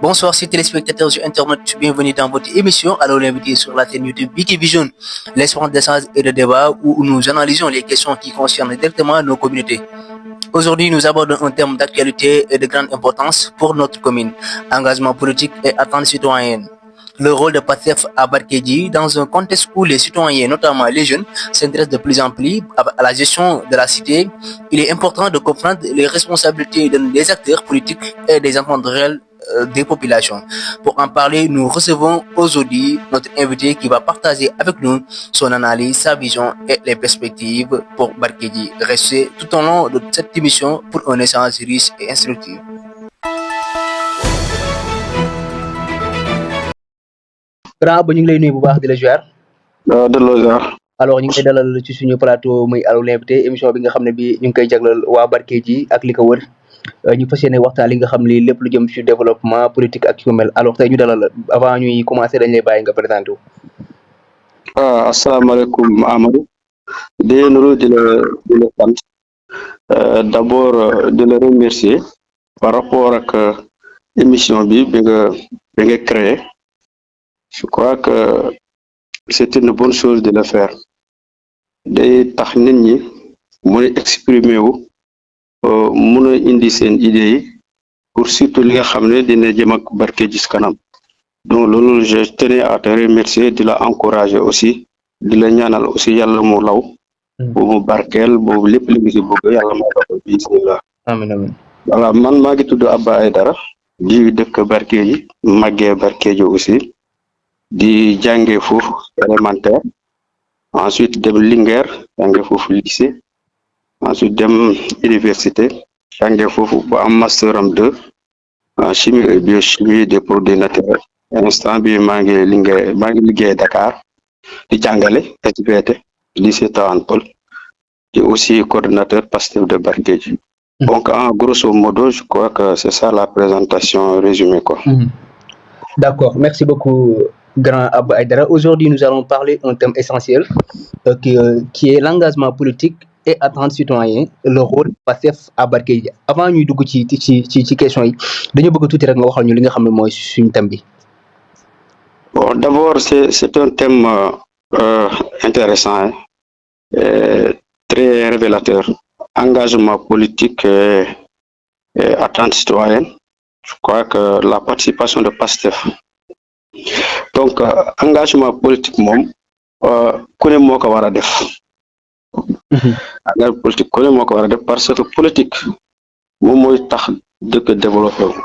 Bonsoir, chers téléspectateurs sur Internet. Bienvenue dans votre émission. Alors, l'invité sur la chaîne YouTube Wiki Vision, l'espace d'échange et de débat où nous analysons les questions qui concernent directement nos communautés. Aujourd'hui, nous abordons un thème d'actualité et de grande importance pour notre commune. Engagement politique et attente citoyenne. Le rôle de PASTEF à Barkedji dans un contexte où les citoyens, notamment les jeunes, s'intéressent de plus en plus à la gestion de la cité, il est important de comprendre les responsabilités des acteurs politiques et des attentes réelles des populations. Pour en parler, nous recevons aujourd'hui notre invité qui va partager avec nous son analyse, sa vision et les perspectives pour Barkedji. Restez tout au long de cette émission pour un échange riche et instructif. Grand ba ñu ngi lay nuyu bu baax di la ziar. delloo ziar. alors ñu ngi lay dalal ci suñu plateau muy Allo l'invité émission bi nga xam ne bi ñu ngi koy jaglal waa Barkedji ak li ko wër ñu fas yéene waxtaan li nga xam ni lépp lu jëm ci développement politique ak yu mel alors tey ñu dalal avant ñuy commencer dañ lay bàyyi nga présenté wu. asalaamaaleykum Amadou. di nuyu di la sant d'abord di la remercier par rapport ak émission bi nga créé. Je crois que c'est une bonne chose de le faire. Day tax nit ñi mën a exprimer wu mën a indi seen idées yi pour surtout li nga xam ne dina jëm ak Barkedji ci kanam. Donc loolu je tenais à te remercier di la encourager aussi di la ñaanal aussi yàlla mu law bu barkeel boobu lépp li ngi si bëgg yàlla may ko bismillah. Amiin amiin. Voilà man maa ngi tudd Abba Aïdara di dëkk Barkedji màggee Barkedji aussi di jànge foofu élémentaire ensuite dem Linguère jànge foofu lycée ensuite dem université jànge foofu ba am master am 2 en chimie et biochimie des produits naturels. Instant bi maa ngi liggéey Dakar di jàngale SVT lycée Tawane Peulh et aussi coordonnateur PASTEF de Barkedji. Donc en grosso modo je crois que c'est ça la présentation résumée quoi. D'accord, merci beaucoup grand Abba Aïdara. Aujourd'hui nous allons parler d'un thème essentiel qui est l'engagement politique et attente citoyen, le rôle PASTEF à Barkedji. Avant ñuy dugg ci question yi dañu bëgg tuuti rek nga waxal ñu li nga xam ne mooy suñu thème bi. Bon, d'abord, c'est un thème intéressant, très révélateur. Engagement politique et attente citoyenne. Je crois que la participation de PASTEF. Donc, engagement politique, ku ne moo ko war a def. Engagement politique ku ne moo ko war a def parce que politique moom mooy tax dëkk développé wu.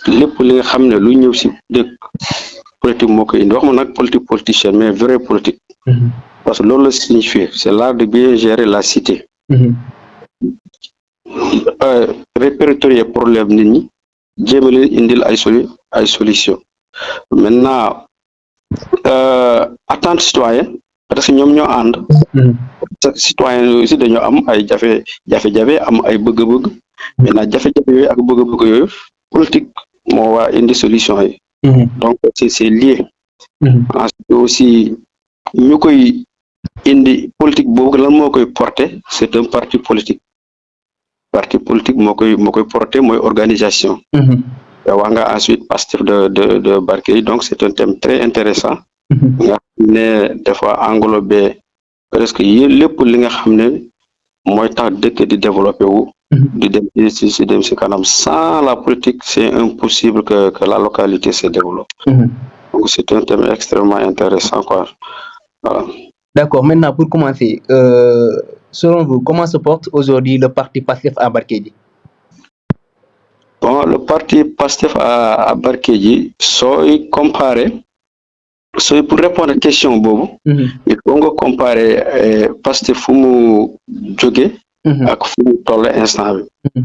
lépp li nga xam ne lu ñëw si dëkk politique moo koy indi wax ma nag politicien mais vrai politique. Parce que loolu la signifie c'est l'art de bien gérer la cité. Répertorier problème nit ñi jéem a leen indil ay solution maintenant attente citoyenne parce que ñoom ñoo ànd. citoyen yooyu aussi dañoo am ay jafe-jafe am ay bëgg-bëgg maintenant jafe-jafe yooyu ak bëgg-bëgg yooyu politique moo waa indi solution yi. Donc c'est lié. Ensuite aussi ñu koy indi politique boobu lan moo koy porter c'est un parti politique moo koy porter mooy organisation. wax nga ensuite PASTEF de Barkedji donc c'est un thème très intéressant nga xam ne dafa englobé presque lépp li nga xam ne mooy tax dëkk di développé wu di dem si kanam sans la politique c'est impossible que la localité se développe. Donc c'est un thème extrêmement intéressant quoi. Voilà. D'accord, maintenant pour commencer selon vous comment se porte aujourd'hui le parti PASTEF à Barkedji? Bon, le parti PASTEF à Barkedji pour répondre à la question boobu il faut nga comparer PASTEF fu mu jóge ak fu mu toll instant bi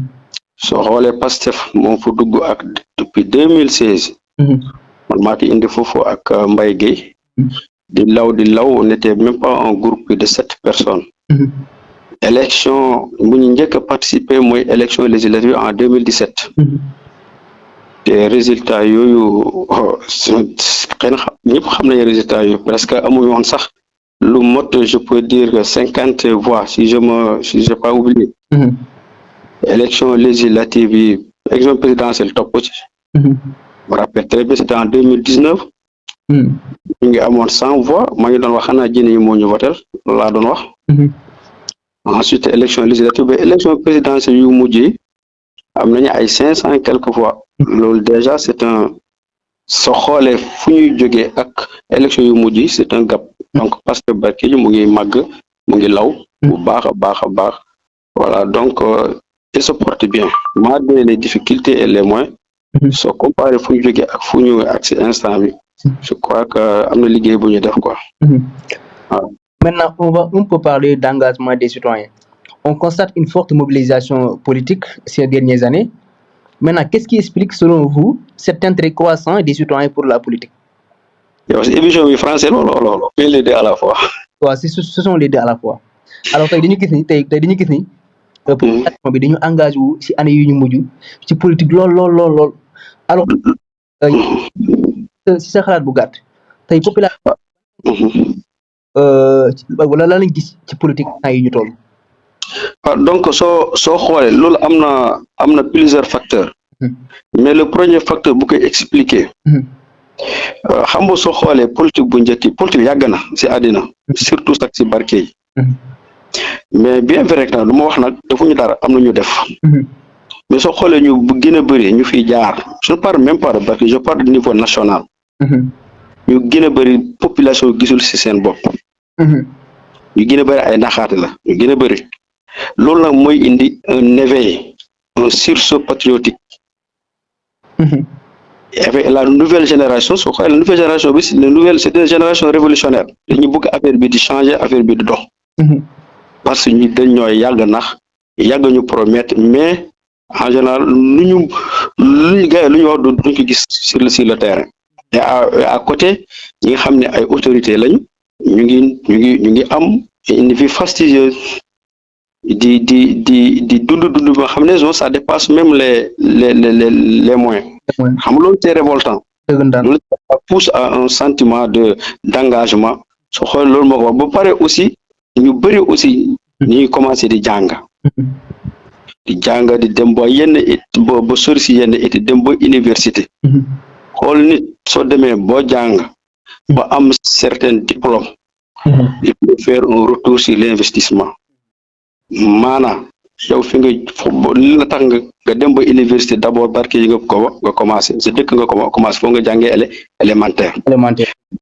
soo xoolee PASTEF moom fu dugg ak depuis 2016 man maa ki indi foofu ak Mbaye Gueye di law on n'était même pas un groupe de 7 personnes. Élection bu ñu njëkk a participer mooy élection législative en 2017 te résultats yooyu xëy na ñëpp xam nañu résultats yooyu presque amuñu woon sax lu mot je peux dire que 50 voix si j'ai pas oublié. Élection législative yi élection présidentielle topp ci. Je me rappelle très bien, c'était en 2019. ñu ngi amoon 100 voix maa ngi doon wax xanaa jëne yi moo ñu votel loolu laa doon wax. Ensuite élection législative ba élection présidentielle yu mujj yi am nañu ay 500 et quelques voix. loolu déjà c'est un soo xoolee fu ñuy jógee ak élection yu mujj yi c'est un gap. donc parce que Barkédji mu ngi màgg mu ngi law. bu baax a baax a baax. voilà donc il se porte bien malgré les difficultés et les moyens. soo comparé fu ñu jógee ak fu ñu ak si instant bi. je crois que am na liggéey bu ñu def quoi. Maintenant, on va un peu parler d'engagement des citoyens. On constate une forte mobilisation politique ces dernières années. Maintenant, qu'est-ce qui explique, selon vous, cet intérêt croissant des citoyens pour la politique? Émission français, mais les deux à la fois. Ouais, ce sont les deux à la fois. Alors, dañu gis ni population bi dañu engagé wu ci année yu ñu mujj ci politique lool. Alors, si sa xalaat bu gàtt tey population wala la lañ gis ci politique yi ñu toll. Donc soo xoolee loolu am na plusieurs facteurs. Mais le premier facteur bu koy expliquer. xam nga soo xoolee politique bu njëkk politique yàgg na ci àddina surtout sax ci Barkédji. mais bien vrai que du ma wax nag defuñu dara am na ñu def. mais soo xoolee ñu gën a bëri ñu fiy jaar je ne parle même pas de Barkédji je parle de niveau national. ñu gën a bëri population gisul ci seen bopp. ñu gën a bëri ay naxaate la ñu gën a bëri loolu nag mooy indi un éveil un sursaut patriotique. avec la nouvelle génération soo xoolee la nouvelle génération bi c'est des générations révolutionnaires dañu bëgg affaire bi di changer affaire bi di dox. parce que ñu dañ ñooy yàgg nax yàgg ñu promettre mais en général lu ñu gars yi lu ñu wax duñ ko gis sur le terrain. et à côté ñi nga xam ne ay autorités lañu ñu ngi am une vie fastidieuse di dund ba xam ne ça dépasse même les moyens. xam loolu c'est révoltant. loolu ça pousse à un sentiment d'engagement soo xoolee loolu moo ko wax ba pare aussi ñu bëri aussi ñuy commencé di jàng di dem ba yenn ba sori si yenn it dem ba université. xool nit soo demee boo jàng ba am certains diplômes. il faut faire un retour sur l'investissement. maanaam yow fi nga li la tax nga dem ba université d'abord Barkédji nga commencé sa dëkk nga commencé foo nga jàngee élémentaire.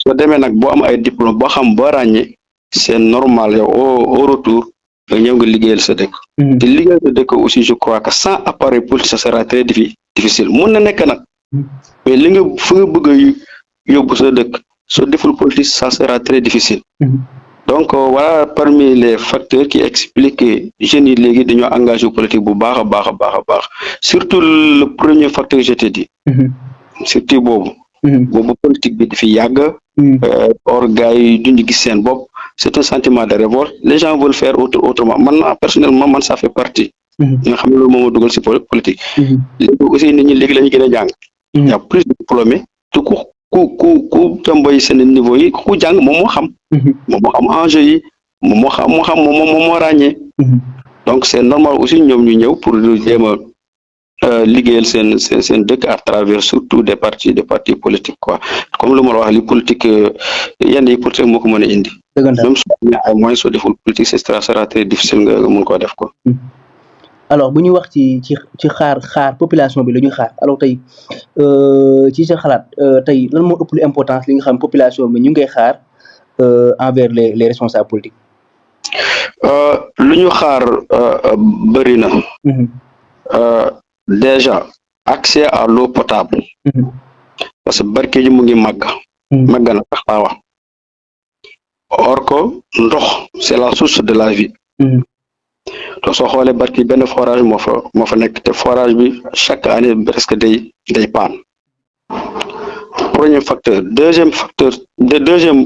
soo demee nag boo am ay diplôme boo xam boo ràññee c'est normal yow au retour nga ñëw nga liggéeyal sa dëkk. te liggéeyal sa dëkk aussi je crois que sans appareil politique ça sera très difficile mun na nekk nag mais li nga fu nga bëgg a yóbbu sa dëkk soo deful politique ça sera très difficile. Donc voilà parmi les facteurs qui expliquent que jeunes yi léegi dañoo engagé politique bu baax a baax surtout le premier facteur que je t'ai dit. surtout boobu politique bi dafi yàgg. or gars yi duñu gis seen bopp c'est un sentiment de révolte les gens veulent faire autrement man personnellement ça fait partie. nga xam ne loolu moo ma dugal ci politique. léegi aussi nit ñi léegi la ñu gën a jàng. y a plus de diplômés te ku jàmboy seen niveau yi ku jàng moom moo xam. moom moo xam enjeu yi moom moo ràññee. donc c'est normal aussi ñoom ñu ñëw pour jéem a liggéeyal seen dëkk à travers surtout des partis politiques quoi comme lu ma la wax li politique yenn yi politique moo ko mën a indi. même soo amee ay moyens soo deful politique ce sera très difficile nga mun koo def quoi. alors bu ñuy wax ci xaar population bi la ñuy xaar alors tey ci sa xalaat tey lan moo ëpp lu importance li nga xam population bi ñu ngi koy xaar envers les responsables politiques. lu ñu xaar bëri na. Déjà accès à l'eau potable. parce que Barkédji mu ngi màgg na tax laa wax or que ndox c'est la source de la vie. te soo xoolee Barkédji benn forage moo fa nekk te forage bi chaque année presque day panne. Premier facteur deuxième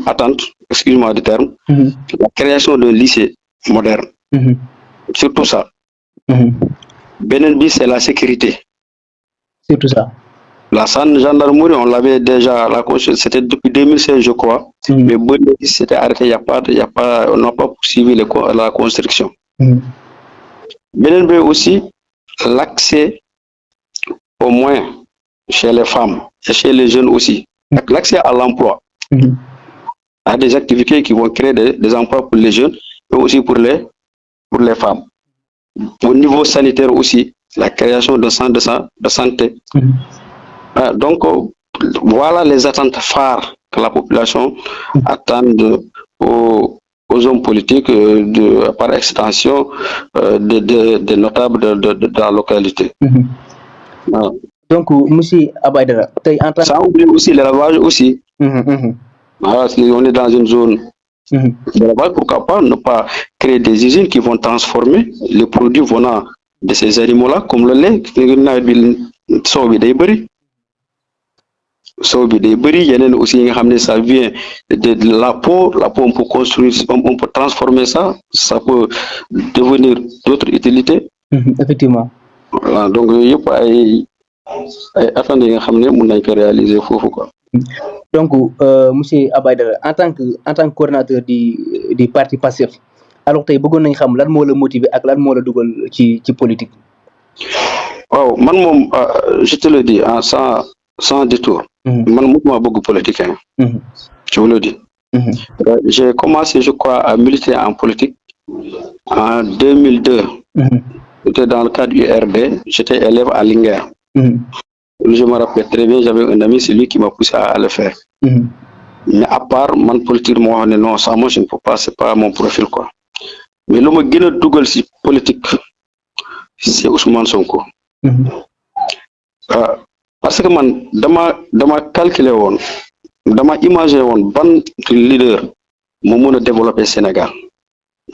attente excuse-moi du terme. La création d'un lycée moderne. Surtout ça. Beneen bi c'est la sécurité. Surtout ça. La gendarmerie on l'avait déjà c'était depuis 2016 je crois. Mais bon c'était arrêté on n'a pas poursuivi la construction. Beneen bi aussi l'accès au moins chez les femmes et chez les jeunes aussi, l'accès à l'emploi, à des activités qui vont créer des emplois pour les jeunes, mais aussi pour les femmes. Au niveau sanitaire aussi, la création de centres de santé. Donc, voilà les attentes phares que la population attend aux hommes politiques, par extension des notables de la localité. Donc, monsieur Abaïdara, ça oublie aussi l'élevage aussi. Voilà, si on est dans une zone d'élevage, pourquoi pas ne pas créer des usines qui vont transformer les produits venant de ces animaux-là, comme le lait, aussi, ça vient de la peau, on peut construire, on peut transformer ça peut devenir d'autres utilités. Effectivement. Voilà, donc, il n'y a pas attendez, réaliser quoi. Donc, monsieur Abaïdara, en tant que coordinateur du parti Pastef, alors tey bëggoon nañ xam lan moo la motiver ak lan moo la dugal ci politique. waaw man moom je te le dis sans détour. man mosuma bëgg politique. Je vous le dis. J'ai commencé, je crois, à militer en politique en 2002. J'étais dans le cadre du URD, j'étais élève à Linguère. Je me rappelle très bien, j'avais un ami, c'est lui qui m'a poussé à le faire. Mais à part mon politique, moi, non, ça, moi, je ne peux pas, c'est pas mon profil, quoi. Mais le mot gëna dugal ci politique, c'est Ousmane Sonko. Parce que man dama calculer woon, dama imaginer woon ban leader moo mën a développer Sénégal.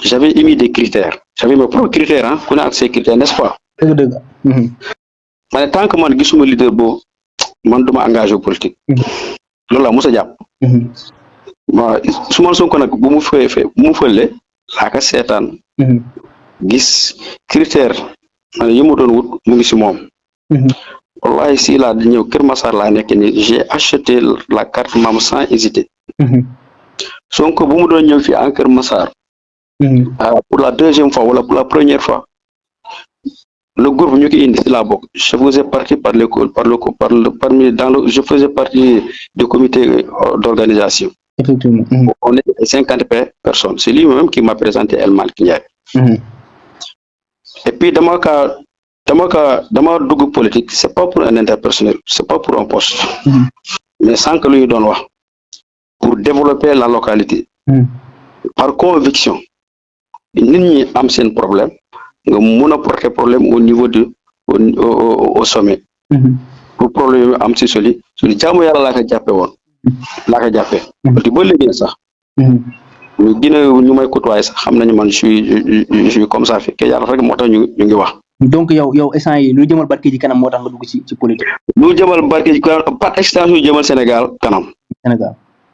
J'avais émis des critères, j'avais mes propres critères, hein, ku ne ak ces critères, n'est-ce pas? Dëgg. Mais tant que man gisuma leader boobu man duma engagé politique. Loolu la mos a jàpp. waaw Ousmane Sonko nag bu mu fële laa ko seetaan. gis critère yi mu doon wut mu ngi si moom. wallahi si laa di ñëw Kër Massar laa nekk ni j'ai acheté la carte membre sans hésiter. Sonko bu mu doon ñëw fii en Kër Massar. pour la deuxième fois wala pour la première fois. Le groupe ñu ki indi si la bokk je faisais partie je faisais partie du comité d'organisation. Effectivement. On est 50 personnes. C'est lui-même qui m'a présenté El Malick Ndiaye. Et puis dama dugg politique, c'est pas pour un interpersonnel, c'est pas pour un poste. Mais sans que lui donne wax pour développer la localité. Par conviction. Nit ñi am seen problème. nga mun a porter problème au niveau au sommet. pour problème am si soli jaamu yàlla laa ko jàppe woon laa ko jàppe di ba léegi sax ñu gën a ñu may côtoyer sax xam nañu man je suis comme ça fekkee yàlla rek moo tax ñu ngi wax. Donc yow instant yi lu jëmal barke ji kanam moo tax nga dugg ci politique. lu jëmal barke ji kanam par extension jëmal Sénégal kanam.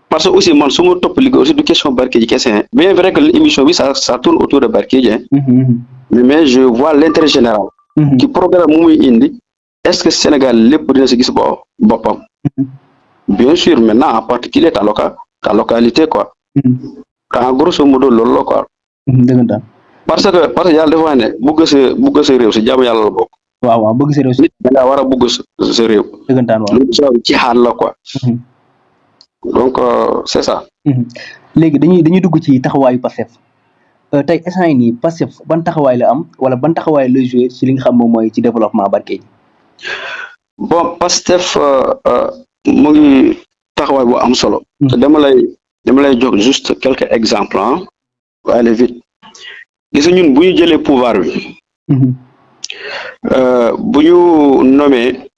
Parce que aussi man su ma topp liggéey aussi du question barke ji kese bien vrai que l'émission bi ça tourne autour de barke ji. Mais je vois l'intérêt général. Qui programme muy indi est-ce que Sénégal lépp dina si gis boppam. Bien sûr maintenant en particulier ta localité quoi. En grosso modo loolu la quoi. parce que yàlla dafa ne bëgg sa réew si jaamu yàlla la bokk. waaw bëgg sa réew si. nit da ngaa war a bëgg sa réew. loolu ci xaar la quoi. Donc c'est ça. léegi dañuy dugg ci taxawaayu Pastef. tey instant yii nii Pastef ban taxawaay la am wala ban taxawaay la joué ci li nga xam moom mooy ci développement Barkédji. Bon Pastef mu ngi taxawaay bu am solo. dama lay jox juste quelques exemples ah. waaye aller vite gis nga ñun bu ñu jëlee pouvoir bi. bu ñu nommé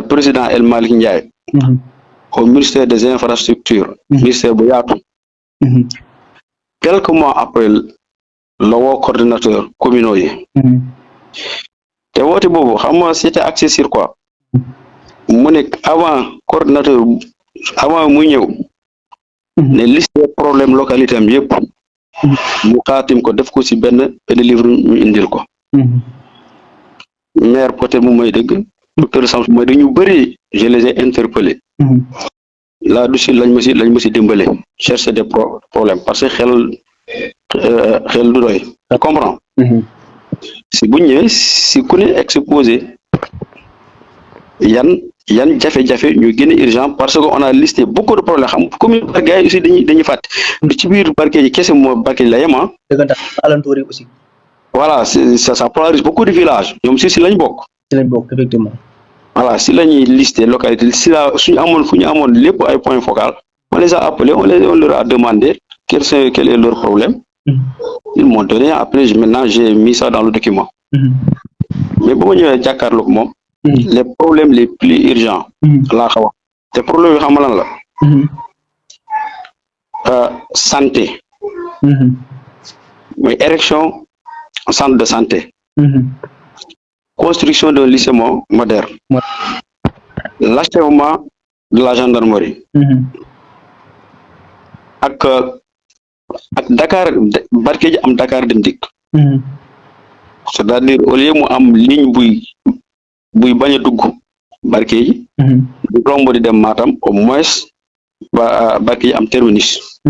président El Malick Ndiaye. au ministère des infrastructures. ministère bu yaatu. Quelques mois après la woo coordinateur communaux yi. te woote boobu xam nga c'était axé sur quoi. mu nekk avant coordinateur avant muy ñëw. ne liste des problèmes localité am yëpp. mu xaatim ko def ko ci benn livre ñu indil ko. maire peut-être mu may dëgg. docteur Samb mooy dëgg ñu bëri je les ai interpellés. là-dessus lañ ma si dimbale chercher des problèmes parce que xel du doy tu comprends. si bu ñëwee si ku ne exposé yan jafe-jafe ñu gën a urgent parce que on a listé beaucoup de problèmes xam commune Bargué aussi dañuy fàtte du ci biir Bargué ji kese moo Bargué la yem alentour yi aussi. voilà ça polarise beaucoup de villages ñoom si lañ bokk. ci lañ bokk effectivement. voilà si la ñuy listé localité si la suñu amoon fu ñu amoon lépp ay points focaux on les a appelés on leur a demandé quel est leur problème. Ils m'ont donné après maintenant j'ai mis ça dans le document. Mais bu ma ñëwee jàkkaarloog moom. Les problèmes les plus urgents. laa ko wax te problème yi xam nga lan la. Santé. mooy érection centre de santé. Construction d'un lycée moderne. L'achèvement de la gendarmerie. ak Dakar Bargué ji am Dakar Dem Dikk. C'est-à-dire au lieu mu am ligne buy bañ a dugg Bargué ji. du romb di dem Matam au moins Bargué ji am terminus.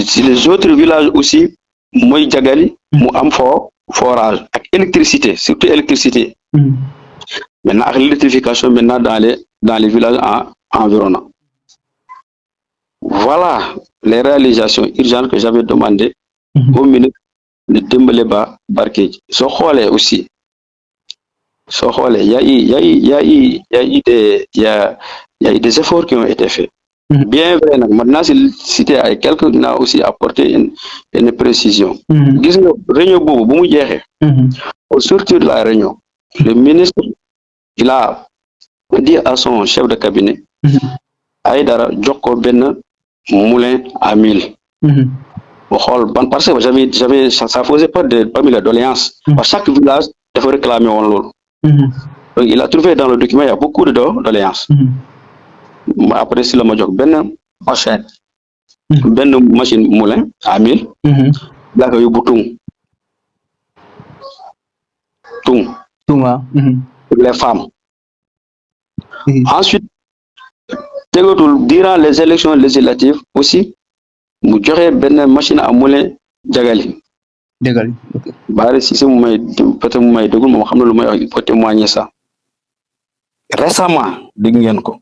Si les autres villages aussi mooy Jagali mu am forage ak électricité surtout électricité. Maintenant ak l'électrification maintenant dans les villages environnants. Voilà les réalisations urgentes que j'avais demandé au ministre de Dembélé Bargué ji. Soo xoolee aussi il y a eu des efforts qui ont été faits. Bien vrai nag maintenant si cité ay quelques n'a aussi apporté une précision. Gis nga réunion boobu bu mu jeexee. Au sortir de la réunion le ministre il a dit à son chef de cabinet Aïdara jox ko benn moulin à 1000. Parce que ça faisait parmi les doléances. Chaque village dafa réclamer woon loolu. Donc il a trouvé dans le document il y a beaucoup de doléances. Après si la ma jox benn machine moulin à 1000. laa ko yóbbu Tung pour les femmes. Ensuite durant les élections législatives aussi mu joxe benn machine à moulin Jagali. Ok. Bari si mu may peut-être mu may déglu moom xam na lu may wax il faut témoigner ça. Récemment dégg ngeen ko.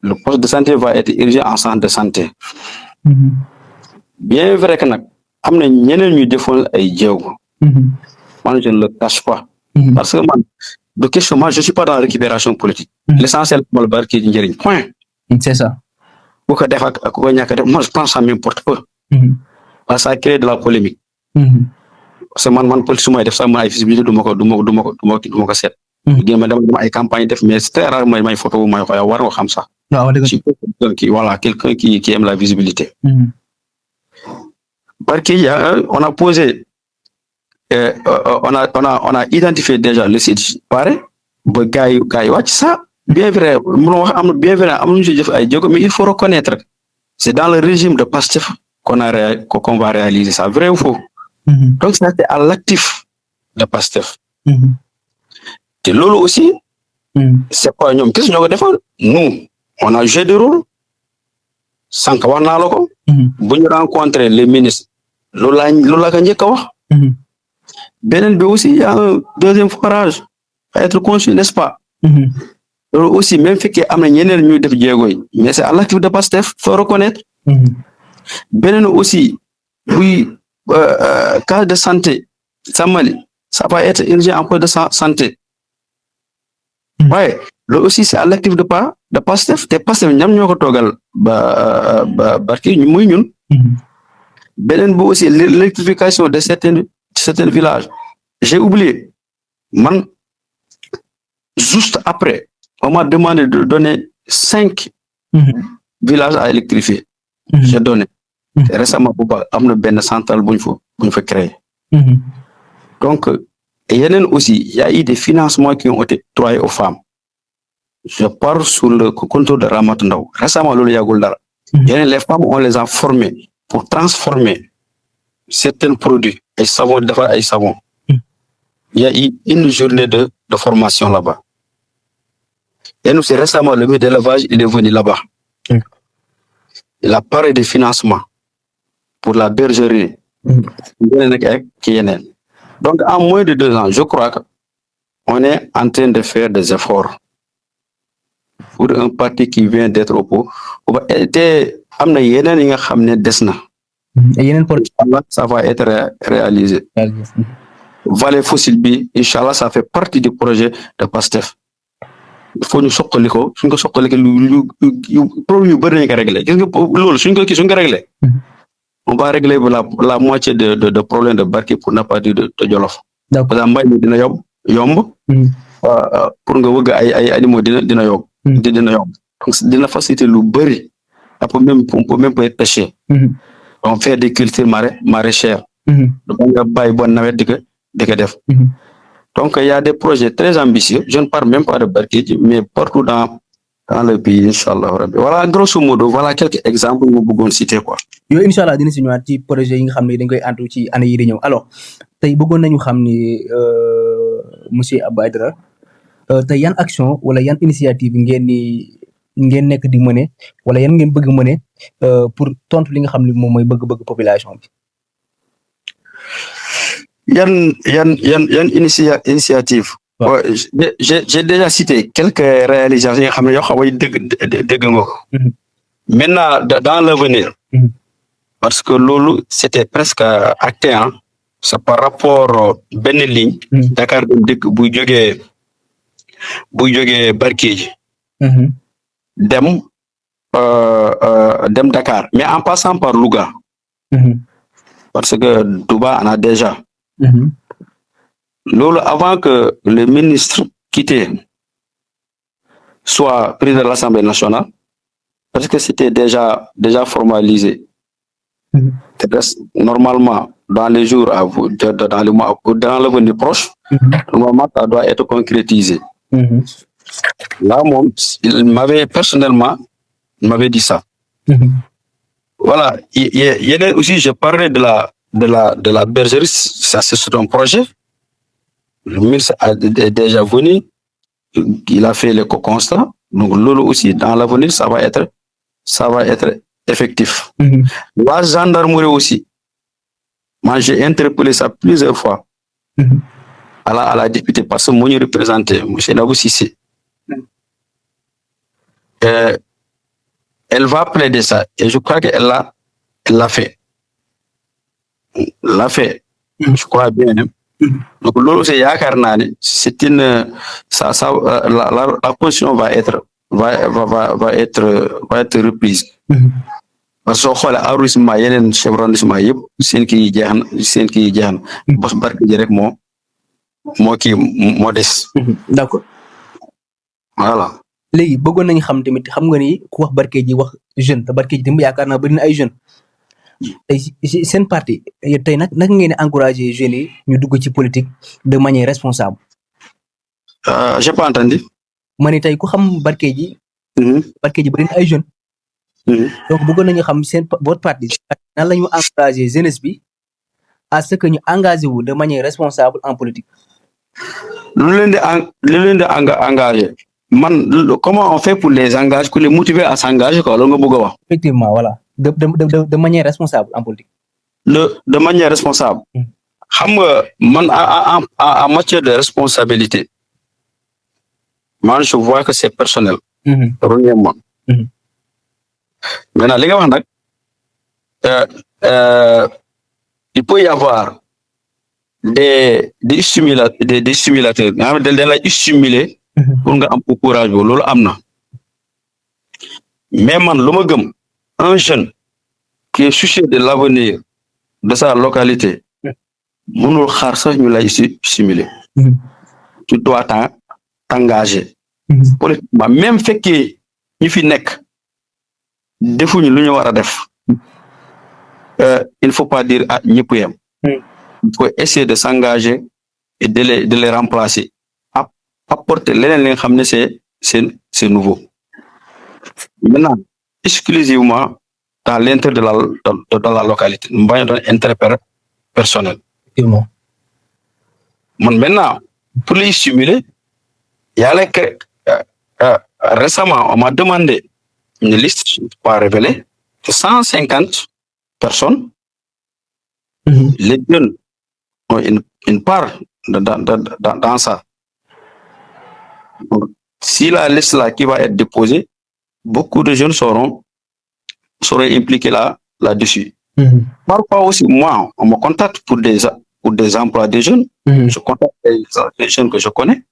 Le poste de santé va être érigé en centre de santé. Bien vrai que nag am na ñeneen ñu defoon ay jéego. Man je ne le cache pas. Parce que man de question moi je suis pas dans la récupération politique. L'essentiel mooy Bargué ji njëriñ point. C'est ça. Bu ko def ak ko ñàkk a def moi je pense ça m'importe peu. Parce que ça crée de la polémique. Parce que man politique su may def sax man ay visibilité du ma ko seet. Génn ma dem ay campagne def mais c'est très rare may photo may ko war nga xam sax. Voilà quelqu'un qui aime la visibilité. Bargué on a posé on a identifié déjà le site pare ba gars yi wàcc ça bien vrai mënoo wax am bien vrai am nañu si jëf ay jéego mais il faut reconnaître c'est dans le régime de Pastef qu'on va réaliser ça vrai ou faux. Donc ça c'est à l'actif de Pastef. te loolu aussi c'est pas ñoom kese ñoo ko defoon nous on a joué de rôle sànq wax naa la ko. bu ñu rencontrer les ministres loolu laa ko njëkk a wax. Beneen bi aussi il y a un deuxième forage à être conçu n'est-ce pas. loolu aussi même fekkee am na ñeneen ñuy def jéego yi mais c'est à l'actif de Pastef faut reconnaître. Beneen aussi buy cas de santé Sammali ça va être urgent en poste de santé. Ouais loolu aussi c'est à l'actif de Pastef te Pastef ñam ñoo ko toogal ba Bargué muy ñun. Beneen bu aussi l'électrification de certains villages j'ai oublié man juste après on m'a demandé de donner 5 villages à électrifier. J'ai donné. Récemment bu baax am na benn centrale bu ñu fa créé. Donc yeneen aussi il y a eu des financements qui ont été octroyés aux femmes. Je parle sous le contrôle de Ramata Ndaw récemment loolu yàggul dara. Yeneen les femmes on les a formées pour transformer certains produits ay savon defar ay savon. Il y a eu une journée de formation là-bas. Et nous c'est récemment le ministre de l'élevage il est venu là-bas. Il a parlé de financement pour la bergerie. Donc en moins de 2 ans je crois que on est en train de faire des efforts pour un parti qui vient d'être au pouvoir. Et amna yeneen yi nga xam ne des na. yeneen projet ça va être réalisé. Vallée fossile bi inchallah ça fait partie du projet de PASTEF. Il faut ñu soqali ko suñ ko soqali ko problème yu bëri nañ ko régler gis nga loolu suñ ko régler on va régler la moitié de problème de Barké pour ne pas dire de Jolof. Parce que mbay mi dina yomb pour nga wëgg ay animaux dina yomb donc dina faciliter lu bëri on peut même pêcher on fait des cultures maraîchères donc nga bàyyi bon nawet di ko def. Donc, il y a des projets très ambitieux. Je ne parle même pas de Barkédji, mais partout dans le pays, Inch'Allah. Voilà, grosso modo, voilà quelques exemples que nous pouvons citer, quoi. Yo, Inch'Allah, dina ci ñëwaat ci projet yi nga xam ne dañ koy antu ci année yi di ñëw. Alors, tey bëggoon nañu xam ni monsieur Abou Aidara tey yan action wala yan initiative ngeen nekk di mener wala yan ngeen bëgg mener pour tontu li nga xam ne moom mooy bëgg-bëgg population bi. Yan initiative. Ouais. J'ai déjà cité quelques réalisations maintenant dans l'avenir parce que lolu c'était presque acté hein c'est par rapport benn ligne Dakar bu jógee Barkédji dem Dakar mais en passant par Louga parce que Touba en a déjà. Lolo, avant que le ministre quitté soit président de l'Assemblée nationale, parce que c'était déjà formalisé. Normalement, dans les jours à vous, dans le mois, dans l'avenir proche, normalement, ça doit être concrétisé. Là, il m'avait personnellement, dit ça. Voilà. Il y a aussi, je parlais de la bergerie, ça c'est un projet. Le ministre a déjà venu, il a fait le constat. Donc, Lolo aussi, dans l'avenir, ça va être effectif. La gendarmerie aussi. Moi, j'ai interpellé ça plusieurs fois à la députée parce que moi, je représentais M. Nabou Sissé. Elle va plaider ça et je crois qu'elle l'a fait. Je crois bien. Donc, c'est une, la position va être reprise. Parce que l'arrondissement, il y a un chef d'arrondissement, c'est un qui boss Barkédji direct, moi qui modeste. D'accord. Voilà. Léegi bëggoon nañu xam tamit xam nga ni ku wax Barkédji wax jeune te Barkédji tamit yaakaar naa bari na ay jeunes tey seen parti tey nag ngeen di encourager jeunes yi ñu dugg ci politique de manière responsable. J'ai pas entendu. ma ne tey ku xam Barkédji. Barkédji bari na ay jeunes. Donc bëggoon nañu xam seen votre parti nan la ñu encourager jeunesse bi à ce que ñu engagé wu de manière responsable en politique. Lu leen di engagé. Comment on fait pour les engager, pour les motiver à s'engager quoi, effectivement, voilà. De manière responsable en politique. De manière responsable. En matière de responsabilité, moi, je vois que c'est personnel. Premièrement. Maintenant, les gars, il peut y avoir des stimulateurs, des stimuler pour nga am courage lolu amna mais man luma gëm un jeune qui est soucieux de l'avenir de sa localité mënul xaar sax ñu lay stimuler tu dois t'engager politiquement même fekkee ñi fi nek defuñu lu ñu wara def il faut pas dire ñepp yam il faut essayer de s'engager et de les remplacer apporter l'élève c'est nouveau. Maintenant, exclusivement dans l'intérêt de la localité, nous avons un intérêt personnel. Effectivement. Maintenant, pour les stimuler, il y a récemment, on m'a demandé une liste, pas révélée, de 150 personnes. Les jeunes ont une part dans ça. Donc, si la liste là qui va être déposée, beaucoup de jeunes seront impliqués là-dessus. Parfois aussi, moi, on me contacte pour des emplois des jeunes. Je contacte des jeunes que je connais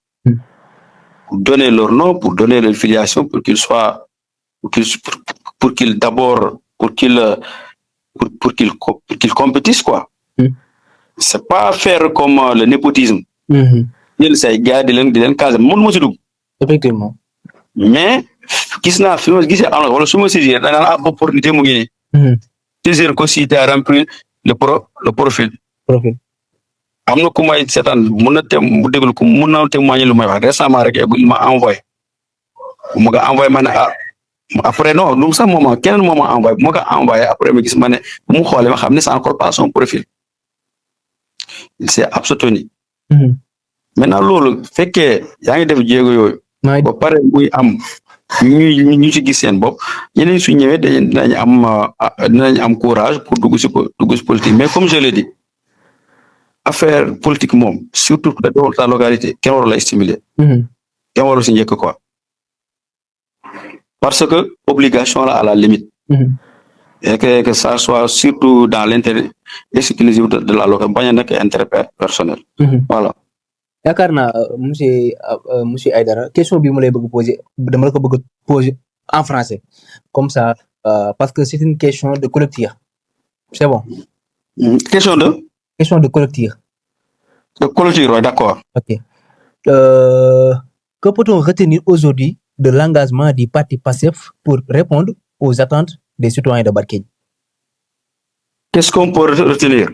pour donner leur nom, pour donner leur filiation, pour qu'ils soient, pour qu'ils d'abord, pour qu'ils compétissent, quoi. C'est pas faire comme le népotisme. Il s'est gardé de case. Effectivement. Mais, gis naa fi ma gisee am wala su ma saisir da nga am opportunité mu ngi nii. Saisir ko si tu as rempli le profil. am na ku may seetaan mun na mu déglu ko mun na témoigner lu may wax récemment rek il m'a envoyé mu nga envoyé ma ne après non lu sax moom keneen moo ma envoyé bu ma ko envoyé après ma gis ma ne bu mu xoolee ma xam ne c'est encore pas son profil. Il s'est abstenu. Maintenant loolu fekkee yaa ngi def jéego yooyu. ba pare muy am ñu ci gis seen bopp ñeneen su ñëwee dinañ am courage pour dugg si politique mais comme je l'ai dit affaire politique moom surtout dans ta localité kenn waru la stimuler. kenn waru si njëkk quoi parce que obligation la à la limite. Et que ça soit surtout dans l'intérêt exclusif de la localité bañ a nekk intérêt personnel. Voilà. yaakaar naa monsieur Aidara question bi mu lay bëgg poser dama la ko bëgg poser en français comme ça parce que c'est une question de collectif. C'est bon. Question de collectif. De collectif, ouais, d'accord. Ok. Que peut-on retenir aujourd'hui de l'engagement du parti PASTEF pour répondre aux attentes des citoyens de Barkédji? Qu'est-ce qu'on peut retenir?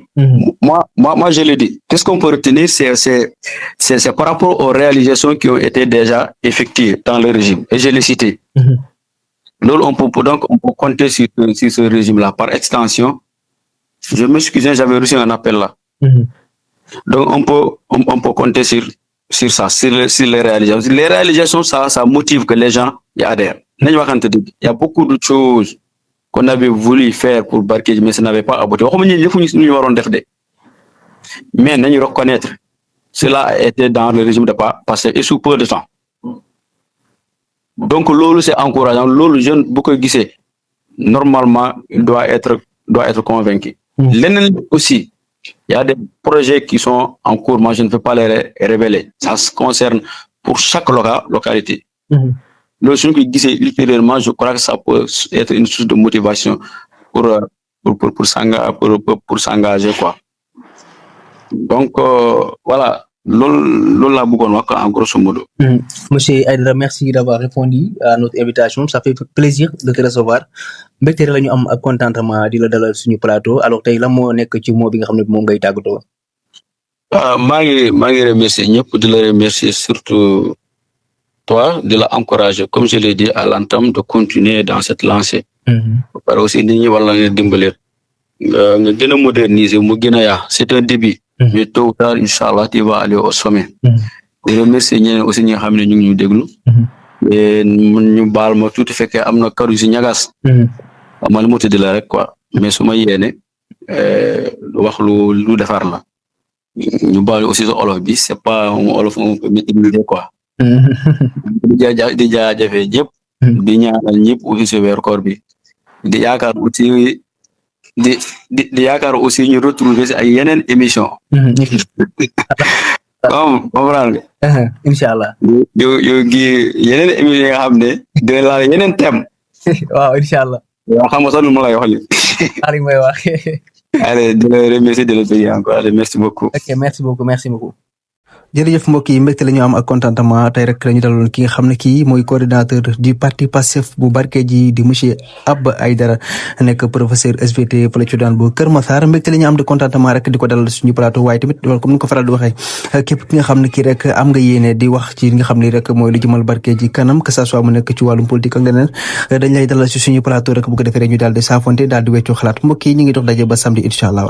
Moi, je l'ai dit. Qu'est-ce qu'on peut retenir? C'est par rapport aux réalisations qui ont été déjà effectuées dans le régime. Et je l'ai cité. Donc, on peut compter sur ce régime-là. Par extension, je m'excuse, j'avais reçu un appel là. Donc, on peut compter sur ça, sur les réalisations. Les réalisations, ça motive que les gens y adhèrent. Il y a beaucoup de choses qu'on avait voulu faire pour Barkédji, mais ça n'avait pas abouti. Mais nous reconnaître, cela a été dans le régime de PASTEF et sous peu de temps. Donc, l'OLU, c'est encourageant. L'OLU, jeune, beaucoup guissé, normalement, il doit être convaincu. L'ennemi aussi, il y a des projets qui sont en cours, moi je ne peux pas les révéler. Ça se concerne pour chaque localité. Le jeune qui guissé ultérieurement, je crois que ça peut être une source de motivation pour s'engager, quoi. Donc, voilà. Lola Bougonwaka, en grosso modo. Monsieur Aidara, merci d'avoir répondu à notre invitation. Ça fait plaisir de te recevoir. mbégte la ñu am ak contentement di la dalal suñu plateau alors tey la moo nekk ci moo bi nga xam ne moom ngay tàggatoo. maa ngi remercier ñëpp di la remercier surtout toi de la encourager comme je l'ai dit à l'entame de continuer dans cette lancée. Parce aussi nit ñi war la nga dimbali nga gën a moderniser mu gën a yaa c'est un début. Mais tôt ou tard, Inch'Allah, tu vas aller au sommet. Je remercie aussi ñi nga xam ne ñu ngi ñu déglu. Et ñu baal ma tuuti fekkee am na kàddu si ñagas. amal mu tëdd la rek quoi mais su ma yéene wax lu defar la. ñu baal aussi sa olof bi c'est pas un olof un peu maîtrisé quoi. di jaajëfee ñëpp. di ñaanal ñëpp aussi si weeru koor bi. di yaakaar aussi. di yaakaar aussi ñu retrouver si ay yeneen émission comprendre nga inshallah yo gi yeneen émission yi nga xam ne de la yeneen thème waaw inshallah waaw xam nga sax lu ma lay wax li ali may wax allez de le remercier de le payer encore allez merci beaucoup ok merci beaucoup jërëjëf mbokk yi mbégte la ñu am ak contentement tey rek la ñu daloon ki nga xam ne kii mooy coordinateur du parti PASTEF bu Barkédji di monsieur Abba Aidara nekk professeur SVT fële ci daan bu Kër Massar mbégte la ñu am de contentement rek di ko dalal suñu plateau waaye tamit comme ni ko faral di waxee képp ki nga xam ne kii rek am nga yéene di wax ci li nga xam ne rek mooy lu jëmal Barkédji kanam que ça soit mu nekk ci wàllum politique ak leneen dañ lay dalal ci suñu plateau rek bu ko defee rek ñu daal di saafonte daal di weccoo xalaat mbokk yi ñu ngi dox daje ba samedi incha allah.